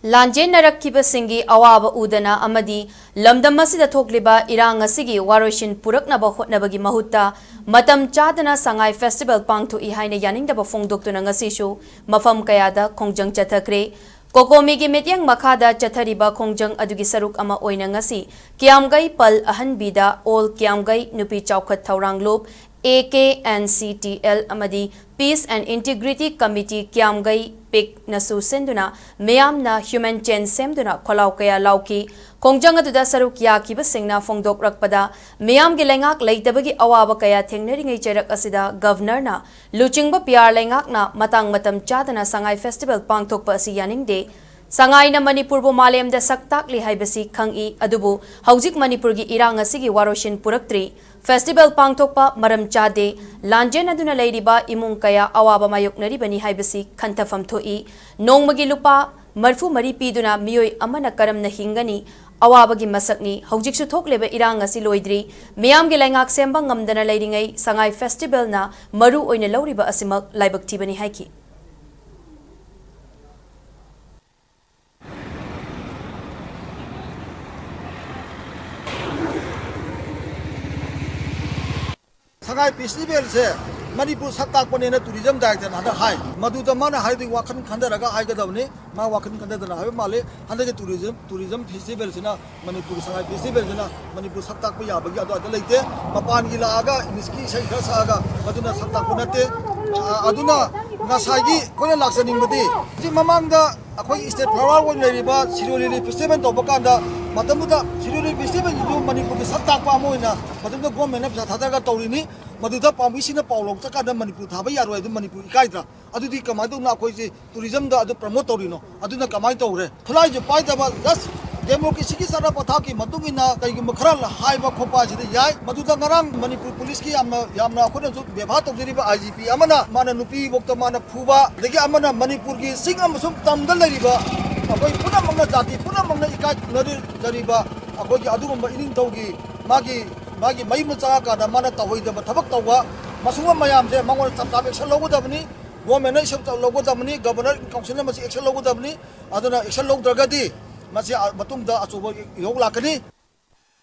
ꯂꯥꯟꯖꯦꯟꯅꯔꯛꯈꯤꯕꯁꯤꯡꯒꯤ ꯑꯋꯥꯕ ꯎꯗꯅ ꯑꯃꯗꯤ ꯂꯝꯗꯝ ꯑꯁꯤꯗ ꯊꯣꯛꯂꯤꯕ ꯏꯔꯥꯡ ꯑꯁꯤꯒꯤ ꯋꯥꯔꯣꯏꯁꯤꯟ ꯄꯨꯔꯛꯅꯕ ꯍꯣꯠꯅꯕꯒꯤ ꯃꯍꯨꯠꯇ ꯃꯇꯝ ꯆꯥꯗꯅ ꯁꯉꯥꯏ ꯐꯦꯁꯇꯤꯚꯦꯜ ꯄꯥꯡꯊꯣꯛꯏ ꯍꯥꯏꯅ ꯌꯥꯅꯤꯡꯗꯕ ꯐꯣꯡꯗꯣꯛꯇꯨꯅ ꯉꯁꯤꯁꯨ ꯃꯐꯝ ꯀꯌꯥꯗ ꯈꯣꯡꯖꯪ ꯆꯠꯊꯈ꯭ꯔꯦ꯫ ꯀꯣꯀꯣꯃꯤꯒꯤ ꯃꯤꯠꯌꯦꯡ ꯃꯈꯥꯗ ꯆꯠꯊꯔꯤꯕ ꯈꯣꯡꯖꯪ ꯑꯗꯨꯒꯤ ꯁꯔꯨꯛ ꯑꯃ ꯑꯣꯏꯅ ꯉꯁꯤ ꯀꯤꯌꯥꯝꯒꯩ ꯄꯜ ꯑꯍꯟꯕꯤꯗ ꯑꯣꯜ ꯀꯤꯌꯥꯝꯒꯩ ꯅꯨꯄꯤ ꯆꯥꯎꯈꯠ ꯊꯧꯔꯥꯡꯂꯨꯞ AKNCTL amadi Peace and Integrity Committee Kiamgai Pik Nasu Senduna Meyamna Human Chain Semduna Kholau Kaya Lauki Kongjang aduda saruk yakiba singna Fongdok Rakpada Meyam gi lengak leitabagi awaba kaya thengneringai cherak asida Governor na Luchingba PR lengak na matang matam chadana Sangai Festival pangthokpa asi yaningde Sangai na Manipur bu malem da saktakli haibasi khangi adubu haujik Manipur gi irang asigi waroshin puraktri Festival pangthokpa maram chade lanjen aduna leiriba imung kaya awaba mayoknari bani haibasi khantafam thoi nongmagi lupa marfu mari piduna miyoi amana karamna hingani awabagi masakni haujiksu thokleba irang asi loidri miyam gi lengak semba ngamdana leiringai Sangai Festival na maru oina lauriba asimak laibak thibani haiki Sangai Festival se Manipur saktak ponena tourism director handa hai maduda mana hai di wakan khanda raga hai ga davne ma wakan khanda dana hai male handa ke tourism festival sina Manipur Sangai Festival sina Manipur saktak pa yabagi ado ada leite mapan gi laaga miski sai ga saga maduna saktak ponate aduna ngasagi kone laksaning mati ji mamangda akhoi state flower won leriba Siroli festival to bakanda matamuda Siroli festival ju Manipur ki saktak pa moina maduna government na thada ga tawrini maduda pamisina paulok chakada Manipur thaba yaroi adu Manipur ikaidra adudi kamai do na khoi ji tourism da adu promote tawrino aduna kamai tawre thulai je paida ba just democracy ki sara pathaki matungina kai gi makhral haiba khopa ji yai maduda ngarang Manipur police ki yamna khona ju bebha tawjiri ba IGP amana mana nupi bokta mana phuba degi amana Manipur ki sing amasum tamdal leriba akoi puna mangna jati puna mangna ikai nari jariba akoi gi adugumba ining tawgi magi mai macha ka da mana tawoi da thabak tawwa masuma mayam je mangol chap chap action logo dabni government na sab logo dabni governor council na masi action logo dabni aduna action log dragadi masi matung da achuba yog lakani